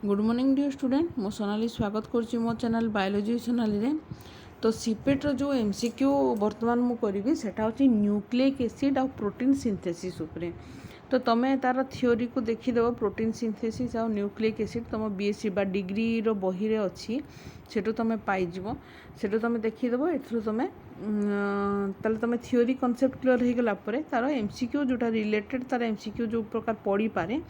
Good morning dear student मो सोनाली स्वागत करुच्ची मो चैनल बायोलॉजी सोनाली रे। तो सीपेट जो एमसीक्यू बर्तमान मु करी सेटा होची न्यूक्लिक एसिड और प्रोटीन सिंथेसिस उपरे। तो तुम्हें तार थियोरी को देखीदेव प्रोटीन सिंथेसिस और न्यूक्लिक एसिड तुम बीएससी बा डिग्री रो बही रे अच्छी सेटू तुम पाइजिव सेटू तुम देखीदेव एथु तुम ताले तुम थियोरी कॉन्सेप्ट क्लियर हो गला परे तार एमसीक्यू जोटा रिलेटेड तार एमसीक्यू जो प्रकार पढ़ी पारे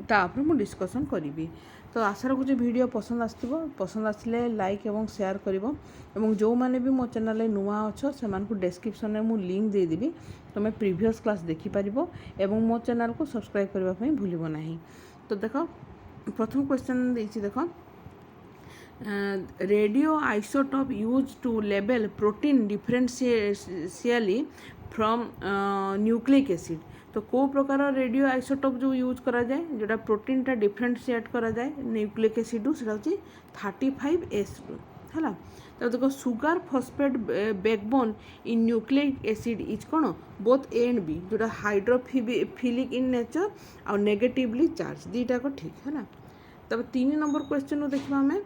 तापर मु डिस्कशन करी। तो आशा रखुच्छे वीडियो पसंद आसिले लाइक एवं शेयर करिवो एवं जो माने भी मो चैनल नुआ अच्छो से डिस्क्रिप्शन में मुझे लिंक देदेवि तुम प्रीवियस क्लास देखिपर एवं मो चैनल को सब्सक्राइब करने भूल ना। तो देख प्रथम क्वेश्चन देख radio isotope use to label protein differentially from nucleic acid. तो को प्रकार रेडियो आइसोटोप जो यूज करा जाए जोटा प्रोटीन टा डिफरेंशिएट करा जाए न्यूक्लिक एसिड से 35S है। तो देखो सुगर फॉस्फेट बैकबोन इन न्यूक्लिक एसिड इज कौन बोथ ए एंड बी जोटा हाइड्रोफिलिक इन नेचर और नेगेटिवली चार्ज दीटा को ठीक है ना। तब 3 नंबर क्वेश्चन देखा आम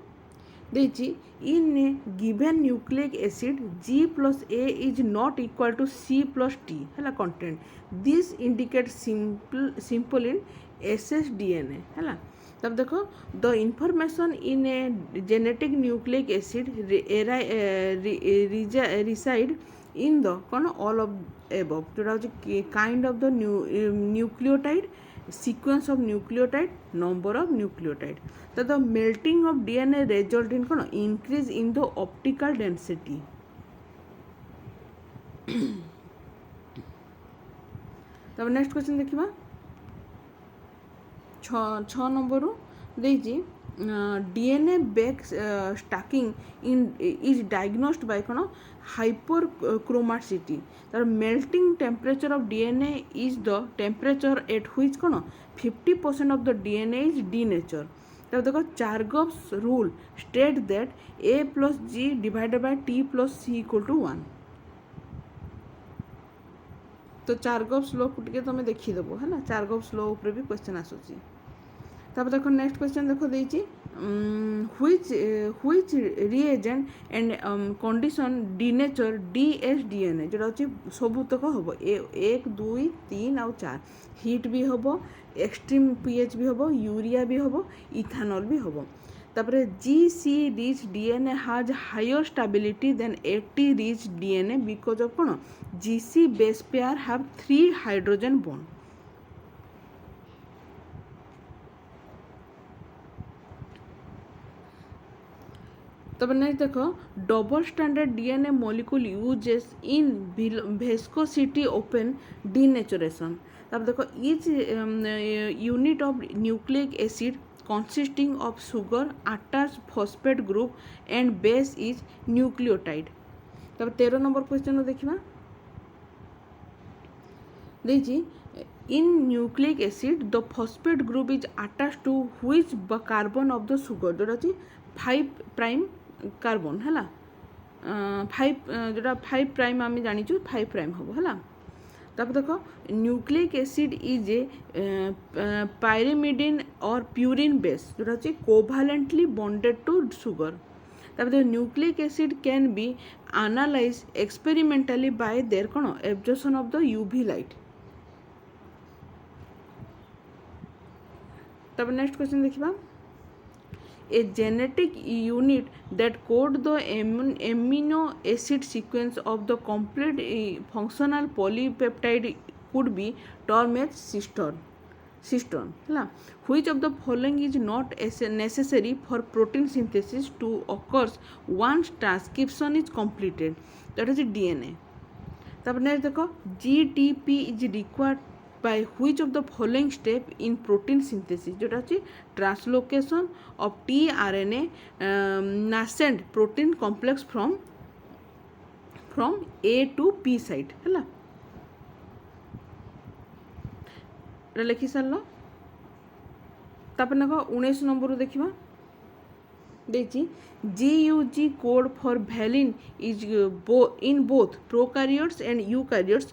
देची in a given nucleic acid G+A is not equal to C+T है content this indicate simple in SSDNA है। तब देखो the information in a genetic nucleic acid reside in the कौन ऑल ऑफ एबव जोटा हूँ kind of the nucleotide sequence of nucleotide number of nucleotide। तो the melting of DNA result in कौन increase in the optical density। तब next question देखिबा 6 number देजी DNA back stacking in is diagnosed by कौन hyperchromaticity। तर melting temperature of DNA is the temperature at which कौन 50% of the DNA is denatured। तब देखो Chargaff's rule state that A+G divided by T+C equal to 1। तो चार्गॉफ्स law को तुम देखीदेव है ना चार्गॉफ्स लॉ ऊपर भी क्वेश्चन आसूची। तब देखो नेक्स्ट क्वेश्चन देखो देची which reagent and condition denature dsDNA जोटा हूँ सबूतक हम 1 2 3 और 4 हिट भी हम एक्सट्रीम pH भी हम यूरिया भी हम इथानॉल भी हम। तापर GC rich DNA has higher stability than AT rich DNA because of कौन GC base pair have 3 hydrogen bond। तब नेक्स्ट देखो double standard DNA molecule uses in viscosity open denaturation. तब देखो each unit of nucleic acid consisting of sugar attached phosphate group and base is nucleotide। तब 13 number question देखिबा देखी in nucleic acid the phosphate group is attached to which carbon of the sugar जोटा अच्छी 5 prime carbon है 5 जोटा 5 prime आम जाचु 5 prime हम है। तब देखो न्यूक्लिक एसिड इज ए पायरिमिडिन और प्यूरिन बेस जोटा अच्छी कोभालेंटली बॉन्डेड टू सुगर। तब देखो nucleic acid can be analyse experimentally by their कौन absorption of the UV light. तब नेक्स्ट क्वेश्चन देखिबा a genetic unit that code the amino acid sequence of the complete functional polypeptide could be termed as cistone है। which of the following is not necessary for protein synthesis to occurs once transcription is completed that is DNA। तब next देखो GTP is required by which of the following step in protein synthesis जोटा अच्छी translocation of tRNA nascent protein complex from A to P site है लिखि सार। तापर देखो 19 number देखिबा देची GUG code for valine is in both prokaryotes and eukaryotes,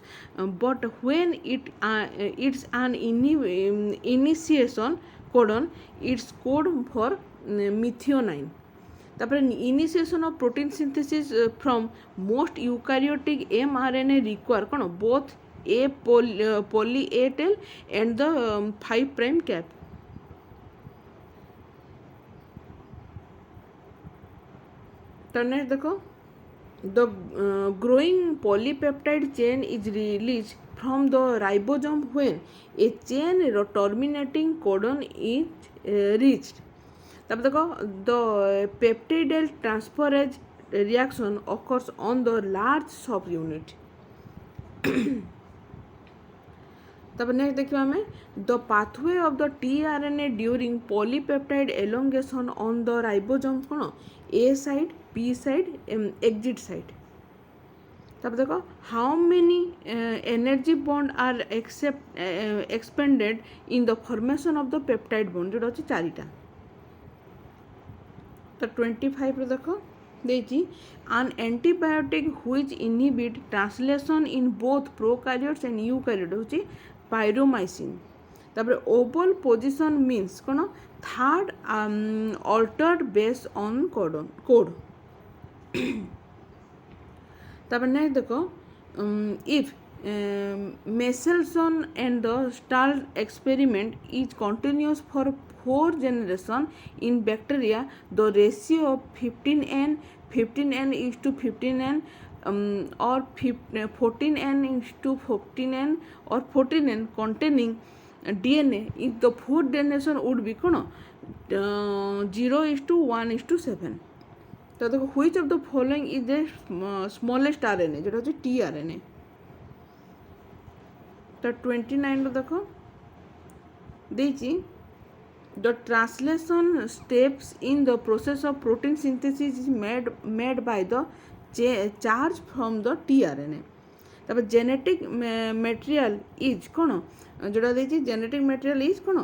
but when it's an initiation codon, its code for methionine. तापर initiation of protein synthesis from most eukaryotic mRNA require कौन both a poly A tail and the 5 prime cap. तो next देखो the growing polypeptide chain is release from the ribosome when a chain terminating codon is reached. तब देखो the peptidyl transferase reaction occurs on the large subunit. तब next देखिए हमें the pathway of the tRNA during polypeptide elongation on the ribosome कौन ए site B site exit site. तब देखो how many energy bond are expended in the formation of the peptide bond जोटा अच्छी चारिटा. तो 25 रे देखो देची an antibiotic which inhibit translation in both prokaryotes and eukaryotes होची pyromycin. तापर ओवल पोजिशन मीन्स कौन third Altered base on code. तापर नेक्स्ट देखो if Michelson and the Stahl experiment is continuous for 4 generations in bacteria, the ratio of 15n is to 15n or 14n is to 14n or 14n containing DNA in the 4th generation would be 0 is to 1 is to 7. तो देखो which of the following is the smallest RNA जो होता है tRNA. तो 29 रो देखो देची the translation steps in the process of protein synthesis is made by the charge from the tRNA. तब genetic material is कौन जोड़ा देची genetic material is कौन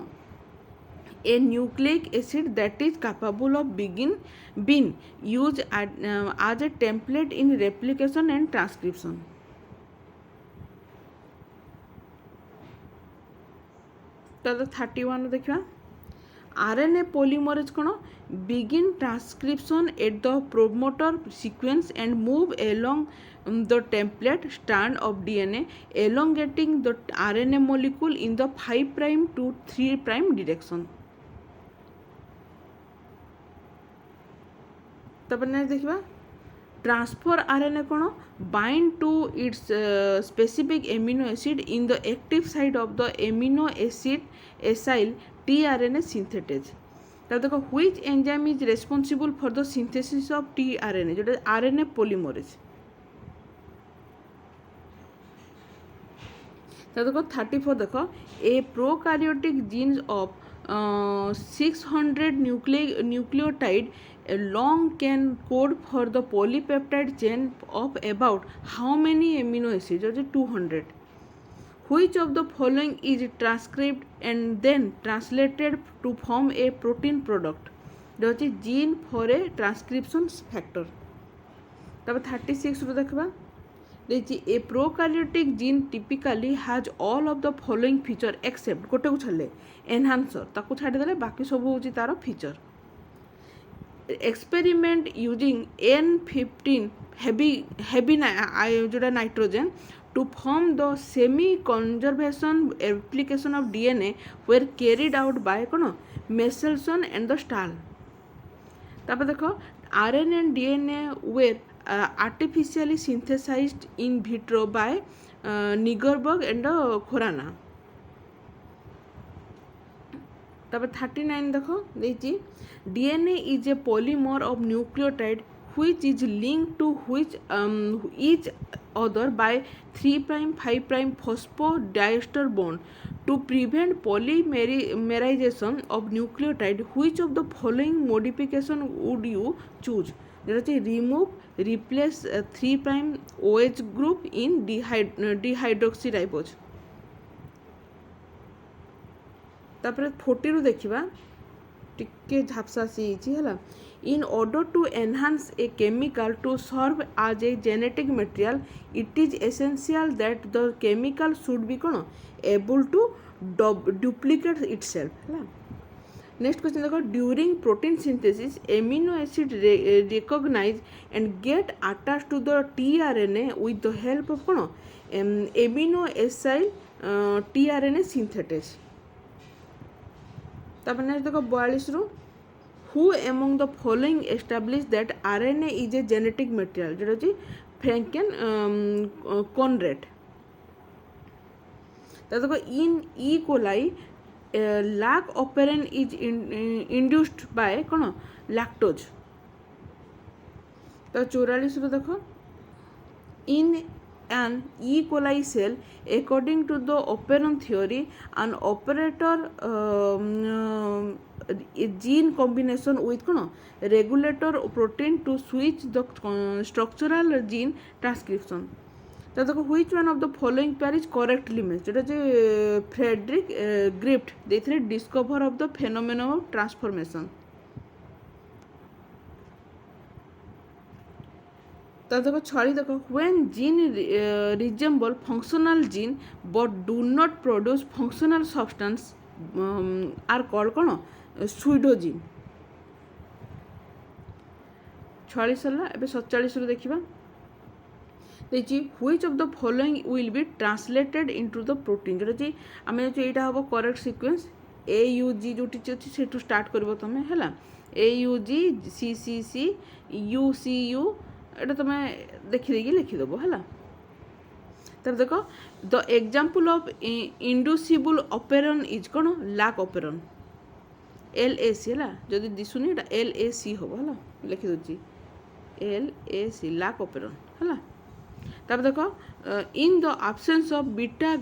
a nucleic acid that is capable of being used as a template in replication and transcription. तो 31 देखा RNA polymerase कौन begin transcription at the promoter sequence and move along the template strand of DNA, elongating the RNA molecule in the 5 prime to 3 prime direction. तब देखा transfer RNA कौन bind to its specific amino acid in the active site of the amino acid acyl tRNA synthetase. तब देखो which enzyme is responsible for the synthesis of tRNA जो RNA polymerase. तब देखो 34 देखो a prokaryotic genes of 600 nucleotide long can code for the polypeptide chain of about how many amino acids? 200. Which of the following is transcribed and then translated to form a protein product? Gene for a transcription factor. तब 36 रो देखबा देखिए a prokaryotic gene typically has all of the following feature except गोटे को छले enhancer ताको छाड़ी देले बाकी सब होची तार feature. Experiment using N15 heavy जोड़ा nitrogen to form the semi-conservation application of DNA were carried out by Michelson and the Stahl. तापर देखो RNA and DNA were artificially synthesized in vitro by Nigerberg and Khorana. तब 39 देखो देखिए DNA is a polymer of nucleotide which is linked to which each other by 3 prime 5 prime phosphodiester bond. To prevent polymerization of nucleotide, which of the following modification would you choose? Remove, replace 3 prime OH group in dehydroxyribose. तापर 40 रू देखिबा टिके झापसा सी है. In order to enhance a chemical to serve as a genetic material, it is essential that the chemical should be able to duplicate itself. Next question देखो, during protein synthesis amino acid recognise and get attach to the tRNA with the help of कौन amino acyl tRNA synthetase. तापर next देखो 42 रु, who among the following establish that RNA is a genetic material, जोटा होची Fraenkel Conrat. तो देखो in E coli lack operin is induced by कौन lactose। तो 44 रो देखो, in an E. coli cell according to the operon theory an operator gene combination with कौन regulator protein to switch the structural gene transcription। तो देखो which one of the following pair is correctly match, जोटा जे Frederick Griffith देथिले discover of the phenomenon of transformation. तो देखो 6 देखो, when gene resemble functional gene but do not produce functional substance are called कौन pseudogene. 46 होला। एबे 47 रो देखिबा देखिए, which of the following will be translated into the protein, जोटा जी आम यहाँ हम करेक्ट सिक्वेंस ए यू जी जो अच्छी से स्टार्ट कर तुम है A U G C C C U C U एटा तुम देखिदेकि लिखिदेव है। तब देखो the example of inducible operon is कौन lac operon L A C है, जदि दिशुनी एल ए सी हम है लिखिदे एल ए सी लैक ऑपेरन है। तब देखो in the absence of beta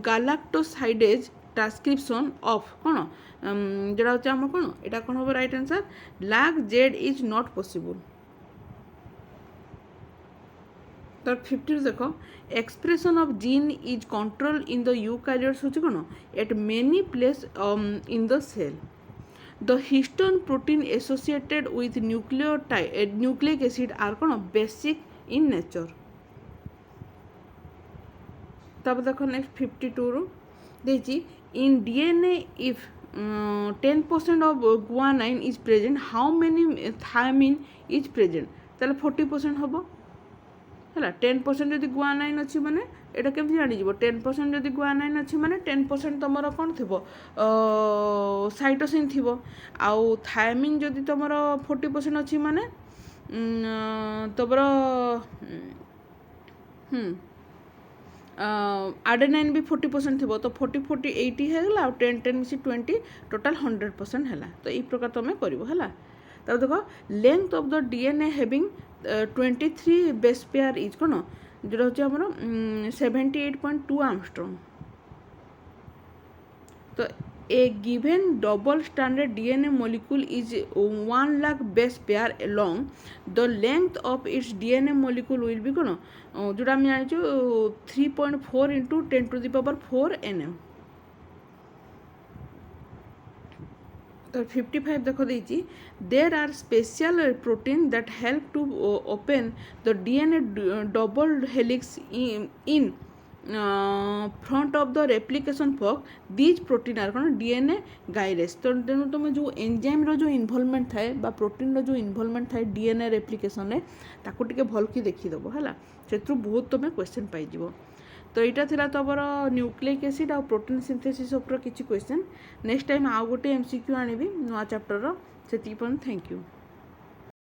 galactosidase transcription of कौन जोड़ा होचे आम कौन एटा कौन हम right answer lac Z is not possible. तब 50 देखो, expression of gene is control in the eukaryotes होचे कौन at many place in the cell. The histone protein associated with nucleic acid are कौन बेसिक इन नेचर। तब देखो next 52 रो देखिए, in DNA if 10% of guanine is present how many thymine is present, ताले 40% हम है। 10% जदि गुआनाइन अच्छी माने एटा केमती जानिजिबो 10% जदि गुआनाइन अच्छी माने 10% तुमर कौन थिबो साइटोसिन थिबो, आउ थायमिन जदि तुमर 40% अच्छी माने तुमर आडेनाइन भी 40% थी तो 40 40 80 है आ 10 10 मिसी 20 टोटाल 100% है। तो ये प्रकार तुम कर। तब देखो length of the DNA having 23 base pair is कौन जोटा हूँ आम 78.2 आर्मस्ट्रॉन्ग। तो a given double standard DNA molecule is 1 lakh base pair along the length of its DNA molecule will be कौन जोटा आम जानी 3.4 इंटू 10⁴ nm। तो 55 देखो देती there are special protein that help to open the DNA double helix in front of the replication fork these protein are कौन DNA gyrase. तो तेणु तुम जो एंजाइम रो जो इनवॉल्वमेंट थाए बा प्रोटीन रो जो इनवॉल्वमेंट थाए डीएनए रेप्लिकेशन रे ताकू टिके भल कि देखिदेव है से बहुत तुम क्वेश्चन पाइज। तो यहाँ थिला तुमर न्यूक्लिक एसिड आ प्रोटीन सिंथेसिस उपर किसी क्वेश्चन नेक्स्ट टाइम आउ गोटे एमसीक्यू आनिबी नुआ चैप्टर से। Thank you.